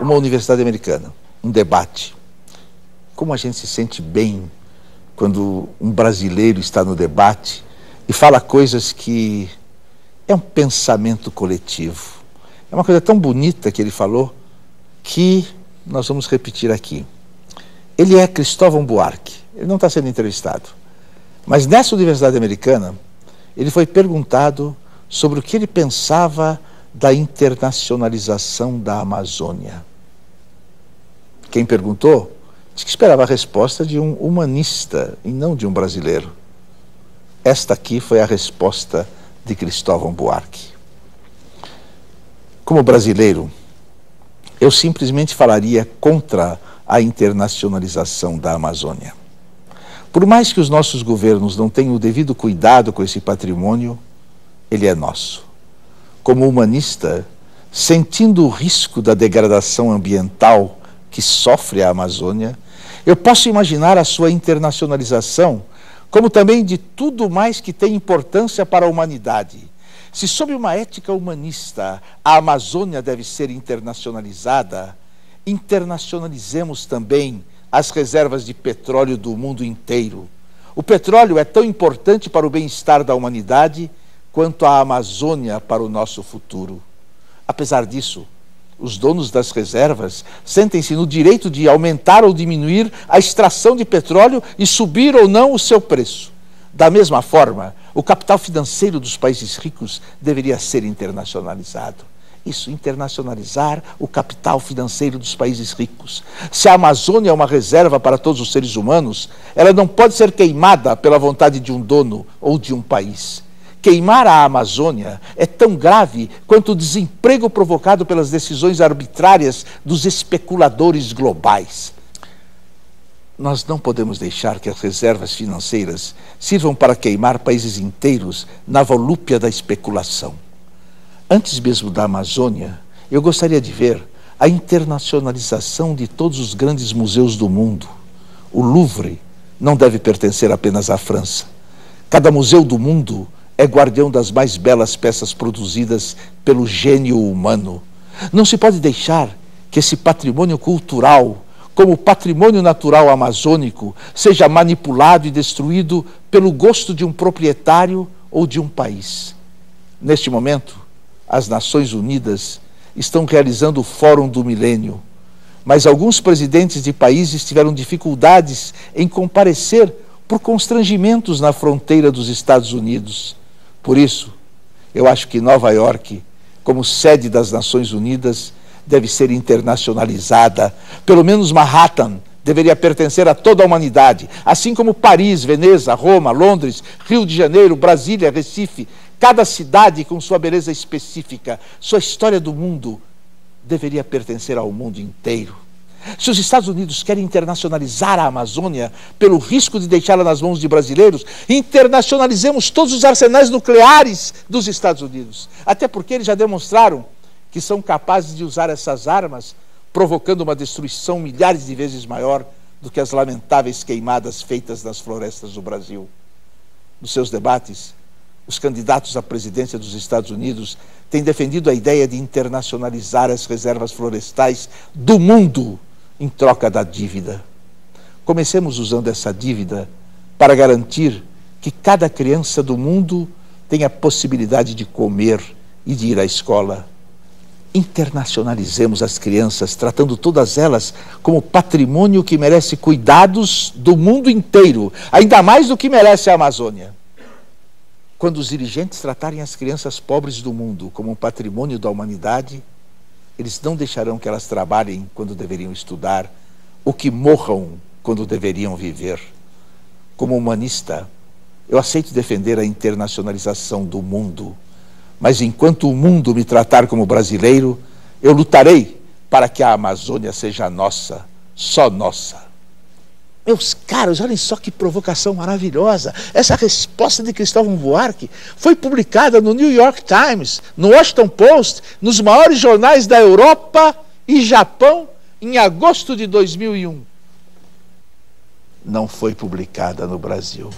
uma universidade americana, um debate. Como a gente se sente bem quando um brasileiro está no debate e fala coisas que é um pensamento coletivo. É uma coisa tão bonita que ele falou que nós vamos repetir aqui. Ele é Cristóvão Buarque, ele não está sendo entrevistado. Mas nessa universidade americana, ele foi perguntado sobre o que ele pensava da internacionalização da Amazônia. Quem perguntou disse que esperava a resposta de um humanista e não de um brasileiro. Esta aqui foi a resposta de Cristóvão Buarque. Como brasileiro, eu simplesmente falaria contra a internacionalização da Amazônia. Por mais que os nossos governos não tenham o devido cuidado com esse patrimônio, ele é nosso. Como humanista, sentindo o risco da degradação ambiental que sofre a Amazônia, eu posso imaginar a sua internacionalização como também de tudo mais que tem importância para a humanidade. Se sob uma ética humanista a Amazônia deve ser internacionalizada, internacionalizemos também as reservas de petróleo do mundo inteiro. O petróleo é tão importante para o bem-estar da humanidade quanto a Amazônia para o nosso futuro. Apesar disso, os donos das reservas sentem-se no direito de aumentar ou diminuir a extração de petróleo e subir ou não o seu preço. Da mesma forma, o capital financeiro dos países ricos deveria ser internacionalizado. Isso, internacionalizar o capital financeiro dos países ricos. Se a Amazônia é uma reserva para todos os seres humanos, ela não pode ser queimada pela vontade de um dono ou de um país. Queimar a Amazônia é tão grave quanto o desemprego provocado pelas decisões arbitrárias dos especuladores globais. Nós não podemos deixar que as reservas financeiras sirvam para queimar países inteiros na volúpia da especulação. Antes mesmo da Amazônia, eu gostaria de ver a internacionalização de todos os grandes museus do mundo. O Louvre não deve pertencer apenas à França. Cada museu do mundo é guardião das mais belas peças produzidas pelo gênio humano. Não se pode deixar que esse patrimônio cultural, como patrimônio natural amazônico, seja manipulado e destruído pelo gosto de um proprietário ou de um país. Neste momento, as Nações Unidas estão realizando o Fórum do Milênio, mas alguns presidentes de países tiveram dificuldades em comparecer por constrangimentos na fronteira dos Estados Unidos. Por isso, eu acho que Nova York, como sede das Nações Unidas, deve ser internacionalizada. Pelo menos Manhattan deveria pertencer a toda a humanidade, assim como Paris, Veneza, Roma, Londres, Rio de Janeiro, Brasília, Recife. Cada cidade com sua beleza específica, sua história do mundo, deveria pertencer ao mundo inteiro. Se os Estados Unidos querem internacionalizar a Amazônia pelo risco de deixá-la nas mãos de brasileiros, internacionalizemos todos os arsenais nucleares dos Estados Unidos. Até porque eles já demonstraram que são capazes de usar essas armas, provocando uma destruição milhares de vezes maior do que as lamentáveis queimadas feitas nas florestas do Brasil. Nos seus debates, os candidatos à presidência dos Estados Unidos têm defendido a ideia de internacionalizar as reservas florestais do mundo em troca da dívida. Comecemos usando essa dívida para garantir que cada criança do mundo tenha a possibilidade de comer e de ir à escola. Internacionalizemos as crianças, tratando todas elas como patrimônio que merece cuidados do mundo inteiro, ainda mais do que merece a Amazônia. Quando os dirigentes tratarem as crianças pobres do mundo como um patrimônio da humanidade, eles não deixarão que elas trabalhem quando deveriam estudar, ou que morram quando deveriam viver. Como humanista, eu aceito defender a internacionalização do mundo, mas enquanto o mundo me tratar como brasileiro, eu lutarei para que a Amazônia seja nossa, só nossa. Meus caros, olhem só que provocação maravilhosa. Essa resposta de Cristóvão Buarque foi publicada no New York Times, no Washington Post, nos maiores jornais da Europa e Japão em agosto de 2001. Não foi publicada no Brasil.